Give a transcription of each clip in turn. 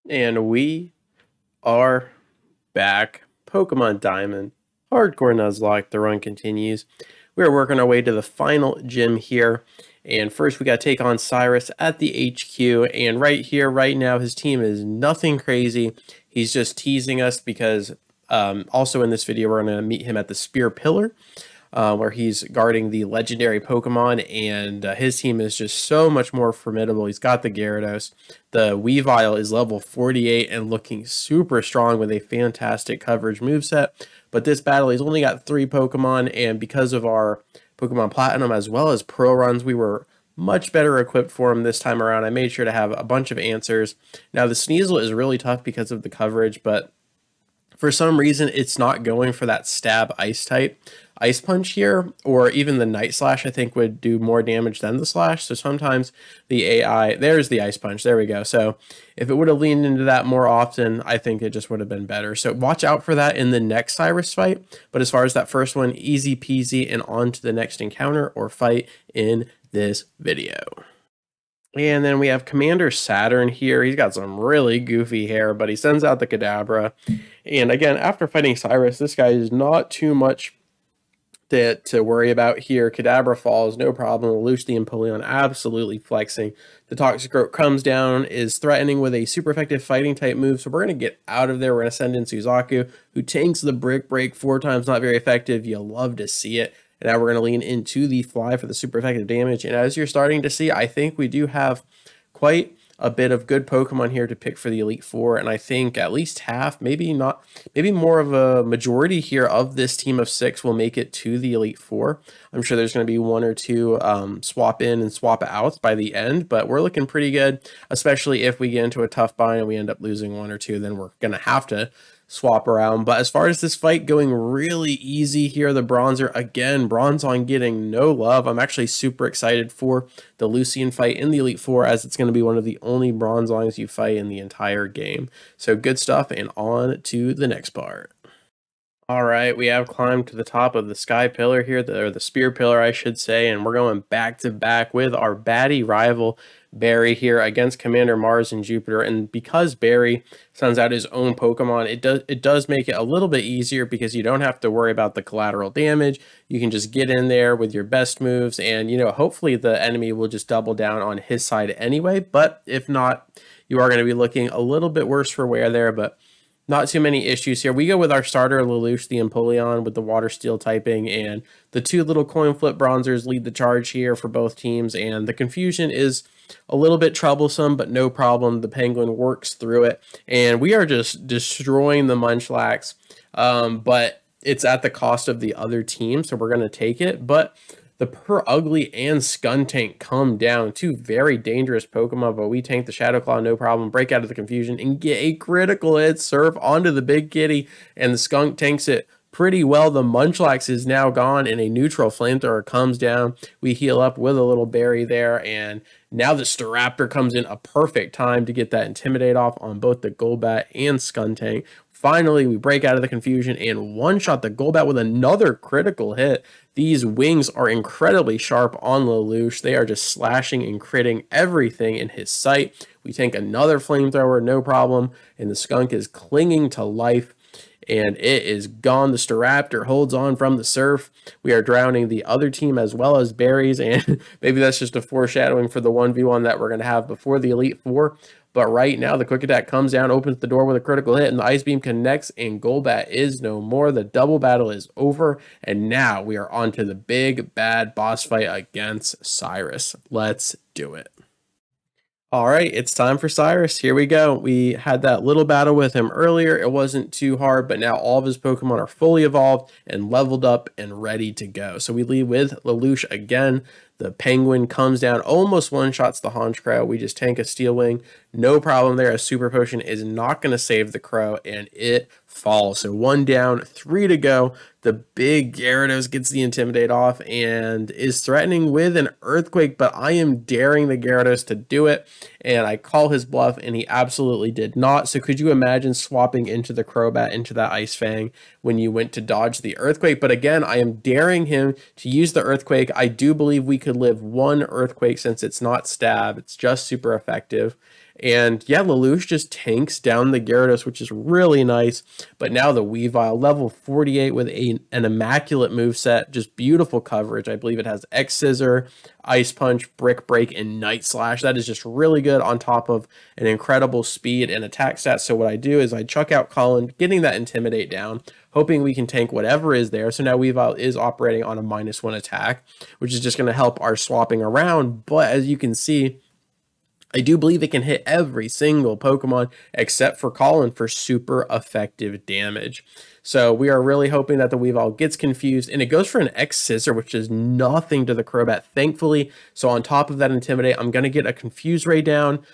And we are back. Pokemon Diamond. Hardcore Nuzlocke. The run continues. We are working our way to the final gym here. And first we got to take on Cyrus at the HQ. And right here, right now, his team is nothing crazy. He's just teasing us because also in this video, we're going to meet him at the Spear Pillar. Where he's guarding the legendary Pokemon, and his team is just so much more formidable. He's got the Gyarados. The Weevile is level 48 and looking super strong with a fantastic coverage moveset. But this battle, he's only got 3 Pokemon, and because of our Pokemon Platinum as well as Pro runs, we were much better equipped for him this time around. I made sure to have a bunch of answers. Now, the Sneasel is really tough because of the coverage, but for some reason, it's not going for that stab ice type. Ice Punch here, or even the Night Slash, I think would do more damage than the Slash. So sometimes the AI, there's the Ice Punch, there we go. So if it would have leaned into that more often, I think it just would have been better. So watch out for that in the next Cyrus fight. But as far as that first one, easy peasy and on to the next encounter or fight in this video. And then we have Commander Saturn here. He's got some really goofy hair, but he sends out the Kadabra. And again, after fighting Cyrus, this guy is not too much to worry about here. Kadabra falls, no problem. Lelouch the Empoleon absolutely flexing. The Toxicroak comes down, is threatening with a super effective fighting type move. So we're going to get out of there. We're going to send in Suzaku, who tanks the Brick Break 4 times, not very effective. You'll love to see it. And now we're going to lean into the Fly for the super effective damage. And as you're starting to see, I think we do have quite a bit of good Pokemon here to pick for the Elite Four, and I think at least half, maybe not, maybe more of a majority here of this team of 6 will make it to the Elite Four. I'm sure there's going to be 1 or 2 swap in and swap out by the end, but we're looking pretty good, especially if we get into a tough bind and we end up losing 1 or 2, then we're going to have to swap around. But as far as this fight going really easy here, the Bronzer, again, Bronzong getting no love. I'm actually super excited for the Lucian fight in the Elite Four, as it's going to be one of the only Bronzongs you fight in the entire game. So good stuff, and on to the next part. All right, we have climbed to the top of the Sky Pillar here, or the Spear Pillar, I should say, and we're going back to back with our baddie rival, Barry, here against Commander Mars and Jupiter. And because Barry sends out his own Pokemon, it does make it a little bit easier because you don't have to worry about the collateral damage. You can just get in there with your best moves, and hopefully the enemy will just double down on his side anyway. But if not, you are going to be looking a little bit worse for wear there, but not too many issues here. We go with our starter, Lelouch the Empoleon, with the Water Steel typing, and the 2 little coin flip Bronzers lead the charge here for both teams, and the confusion is a little bit troublesome, but no problem. The Penguin works through it, and we are just destroying the Munchlax, but it's at the cost of the other team, so we're going to take it. But the Purugly and Skuntank come down, 2 very dangerous Pokemon, but we tank the Shadow Claw, no problem, break out of the confusion, and get a critical hit, Surf onto the Big Kitty, and the Skunk tanks it pretty well. The Munchlax is now gone, and a neutral Flamethrower comes down. We heal up with a little berry there, and now the Staraptor comes in a perfect time to get that Intimidate off on both the Golbat and Skuntank. Finally, we break out of the confusion and one-shot the Golbat with another critical hit. These wings are incredibly sharp on Lelouch. They are just slashing and critting everything in his sight. We tank another Flamethrower, no problem, and the Skunk is clinging to life, and it is gone. The Staraptor holds on from the surf. We are drowning the other team as well as berries, and maybe that's just a foreshadowing for the 1v1 that we're going to have before the Elite Four. But right now, the Quick Attack comes down, opens the door with a critical hit, and the Ice Beam connects, and Golbat is no more. The double battle is over, and now we are on to the big, bad boss fight against Cyrus. Let's do it. All right, it's time for Cyrus. Here we go. We had that little battle with him earlier. It wasn't too hard, but now all of his Pokemon are fully evolved and leveled up and ready to go. So we lead with Lelouch again. The Penguin comes down, almost one-shots the Honchkrow. We just tank a Steel Wing. No problem there. A Super Potion is not going to save the Crow, and it falls. So 1 down, 3 to go. The big Gyarados gets the Intimidate off and is threatening with an Earthquake, but I am daring the Gyarados to do it, and I call his bluff, and he absolutely did not. So could you imagine swapping into the Crowbat, into that Ice Fang, when you went to dodge the Earthquake? But again, I am daring him to use the Earthquake. I do believe we could live 1 Earthquake since it's not stab. It's just super effective. And yeah, Lelouch just tanks down the Gyarados, which is really nice. But now the Weavile, level 48 with an immaculate moveset, just beautiful coverage. I believe it has X-Scissor, Ice Punch, Brick Break, and Night Slash. That is just really good on top of an incredible speed and attack stats. So what I do is I chuck out Colin, getting that Intimidate down, hoping we can tank whatever is there. So now Weavile is operating on a -1 attack, which is just going to help our swapping around. But as you can see, I do believe it can hit every single Pokemon except for Colin for super effective damage. So we are really hoping that the Weavile gets confused, and it goes for an X-Scissor, which is nothing to the Crowbat, thankfully. So on top of that Intimidate, I'm going to get a Confuse Ray down,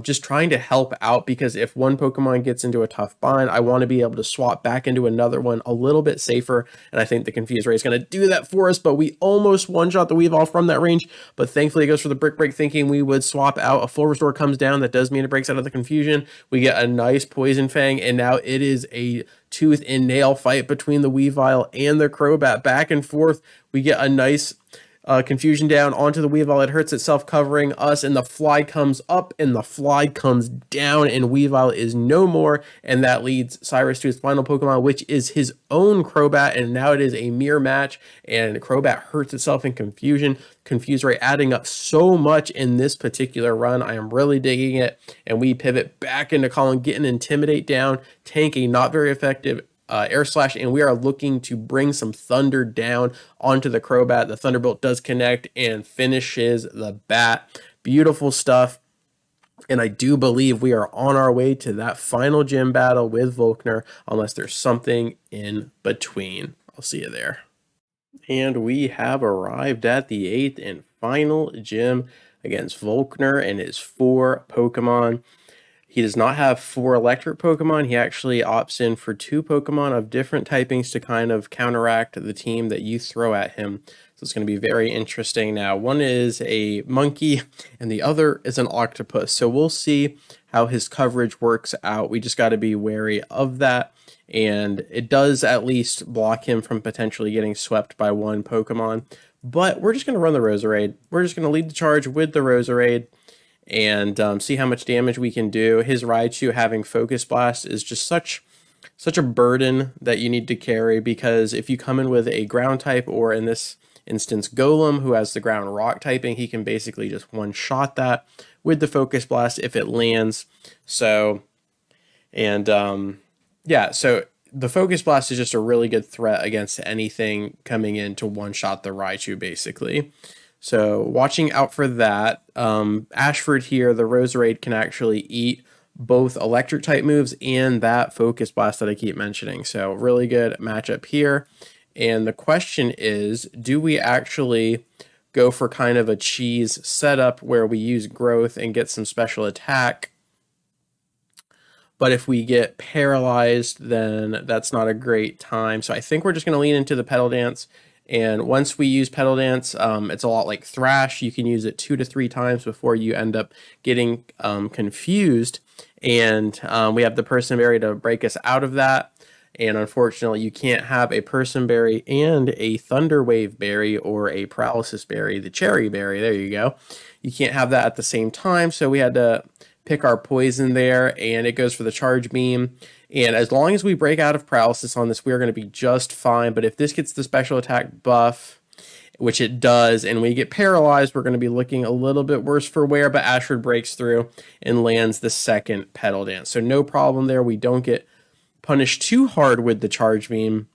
just trying to help out, because if one Pokemon gets into a tough bind, I want to be able to swap back into another one a little bit safer, and I think the Confuse Ray is going to do that for us. But we almost one-shot the Weavile from that range, but thankfully it goes for the Brick Break, thinking we would swap out. A Full Restore comes down. That does mean it breaks out of the confusion. We get a nice Poison Fang, and now it is a tooth and nail fight between the Weavile and the Crowbat, back and forth. We get a nice confusion down onto the Weavile. It hurts itself, covering us, and the fly comes up and the fly comes down, and Weavile is no more, and that leads Cyrus to his final Pokemon, which is his own Crowbat, and now it is a mirror match, and Crowbat hurts itself in confusion. Confuse Ray adding up so much in this particular run. I am really digging it, and we pivot back into Colin, getting Intimidate down, tanking, not very effective Air Slash, and we are looking to bring some Thunder down onto the Crowbat. The Thunderbolt does connect and finishes the bat. Beautiful stuff. And I do believe we are on our way to that final gym battle with Volkner, unless there's something in between. I'll see you there. And we have arrived at the 8th and final gym against Volkner and his 4 Pokemon. He does not have 4 electric Pokemon. He actually opts in for 2 Pokemon of different typings to kind of counteract the team that you throw at him. So it's going to be very interesting. Now, one is a monkey and the other is an octopus. So we'll see how his coverage works out. We just got to be wary of that. And it does at least block him from potentially getting swept by one Pokemon. But we're just going to run the Roserade. We're just going to lead the charge with the Roserade and see how much damage we can do. His Raichu having Focus Blast is just such a burden that you need to carry, because if you come in with a ground type, or in this instance Golem, who has the ground rock typing, he can basically just one-shot that with the Focus Blast if it lands. So, and yeah, so the Focus Blast is just a really good threat against anything coming in to one-shot the Raichu, basically. So watching out for that. Ashford here, the Roserade can actually eat both electric type moves and that Focus Blast that I keep mentioning. So really good matchup here. And the question is, do we actually go for kind of a cheese setup where we use growth and get some special attack? But if we get paralyzed, then that's not a great time. So I think we're just going to lean into the Petal Dance. And once we use Petal Dance, it's a lot like Thrash. You can use it 2 to 3 times before you end up getting confused. And we have the Person Berry to break us out of that. And unfortunately, you can't have a Person Berry and a Thunder Wave Berry or a Paralysis Berry, the Cherry Berry. There you go. You can't have that at the same time. So we had to pick our poison there, and it goes for the Charge Beam. And as long as we break out of Paralysis on this, we're going to be just fine. But if this gets the special attack buff, which it does, and we get paralyzed, we're going to be looking a little bit worse for wear. But Ashford breaks through and lands the second Petal Dance. So no problem there. We don't get punished too hard with the Charge Beam,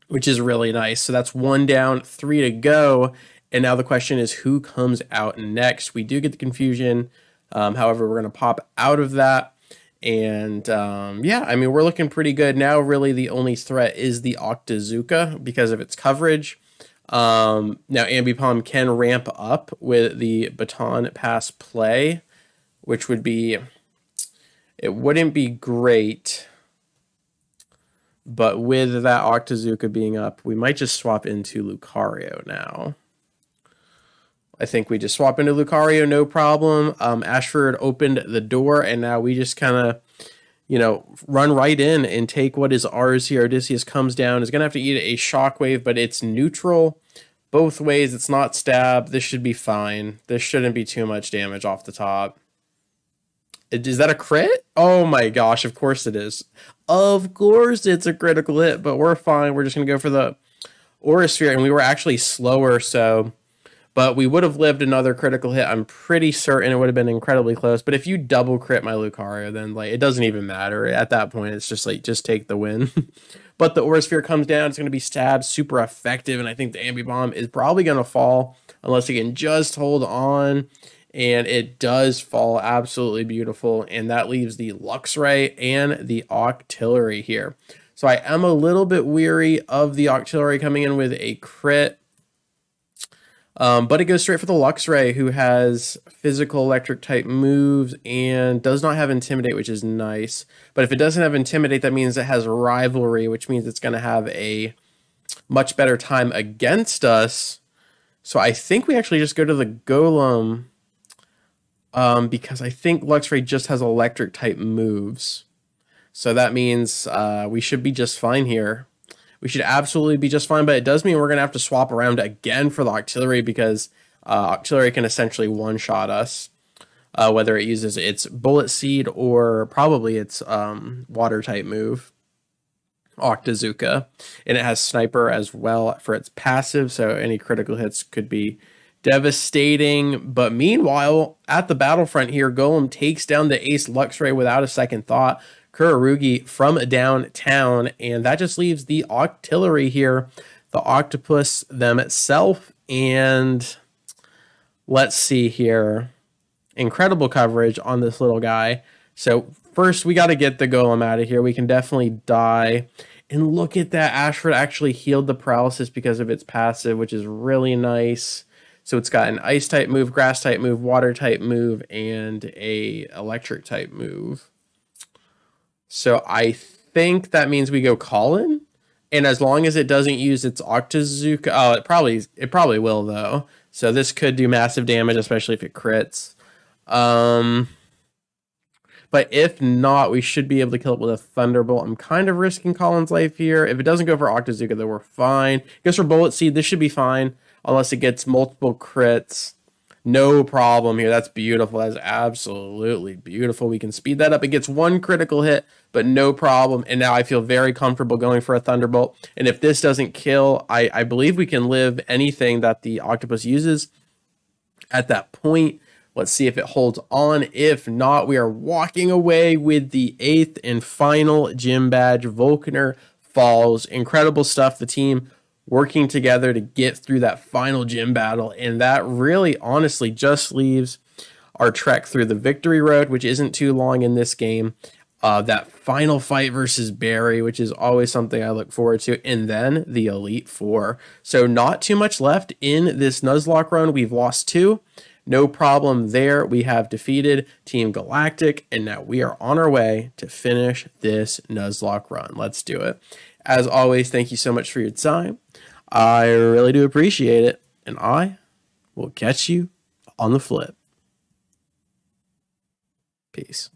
which is really nice. So that's 1 down, 3 to go. And now the question is, who comes out next? We do get the confusion. However, we're going to pop out of that. And yeah, I mean, we're looking pretty good now. Really, the only threat is the Octazooka because of its coverage. Now, Ambipom can ramp up with the Baton Pass play, which would be, it wouldn't be great. But with that Octazooka being up, we might just swap into Lucario now. I think we just swap into Lucario, no problem. Ashford opened the door, and now we just kind of, you know, run right in and take what is ours here. Odysseus comes down, is going to have to eat a Shockwave, but it's neutral both ways. It's not stab. This should be fine. This shouldn't be too much damage off the top. Is that a crit? Oh my gosh, of course it is. Of course it's a critical hit, but we're fine. We're just going to go for the Aura Sphere, and we were actually slower, so... But we would have lived another critical hit. I'm pretty certain it would have been incredibly close. But if you double crit my Lucario, then like it doesn't even matter. At that point, it's just like, just take the win. But the Aura Sphere comes down. It's going to be stabbed, super effective. And I think the Ambi Bomb is probably going to fall unless he can just hold on. And it does fall, absolutely beautiful. And that leaves the Luxray and the Octillery here. So I am a little bit weary of the Octillery coming in with a crit. But it goes straight for the Luxray, who has physical electric type moves and does not have Intimidate, which is nice. But if it doesn't have Intimidate, that means it has Rivalry, which means it's going to have a much better time against us. So I think we actually just go to the Golem, because I think Luxray just has electric type moves. So that means we should be just fine here. We should absolutely be just fine, but it does mean we're going to have to swap around again for the Octillery because Octillery can essentially one-shot us, whether it uses its Bullet Seed or probably its Water-type move, Octazooka. And it has Sniper as well for its passive, so any critical hits could be devastating. But meanwhile, at the battlefront here, Golem takes down the Ace Luxray without a second thought. Kururugi from downtown, and that just leaves the Octillery here, the Octopus themselves, and let's see here. Incredible coverage on this little guy. So first we got to get the Golem out of here. We can definitely die. And look at that, Ashford actually healed the paralysis because of its passive, which is really nice. So it's got an Ice type move, Grass type move, Water type move, and a Electric type move. So I think that means we go Colin, and as long as it doesn't use its Octazooka, oh, it probably will though. So this could do massive damage, especially if it crits. But if not, we should be able to kill it with a Thunderbolt. I'm kind of risking Colin's life here. If it doesn't go for Octazooka, then we're fine. It goes for Bullet Seed. This should be fine, unless it gets multiple crits. No problem here. That's beautiful. That's absolutely beautiful. We can speed that up. It gets one critical hit, but no problem. And now I feel very comfortable going for a Thunderbolt. And if this doesn't kill, I believe we can live anything that the Octopus uses at that point. Let's see if it holds on. If not, we are walking away with the 8th and final gym badge. Volkner falls. Incredible stuff. The team working together to get through that final gym battle, and that really honestly just leaves our trek through the victory road, which isn't too long in this game, that final fight versus Barry, which is always something I look forward to, and then the Elite Four. So not too much left in this Nuzlocke run. We've lost 2, no problem there. We have defeated Team Galactic, and now we are on our way to finish this Nuzlocke run. Let's do it. As always, thank you so much for your time. I really do appreciate it, and I will catch you on the flip. Peace.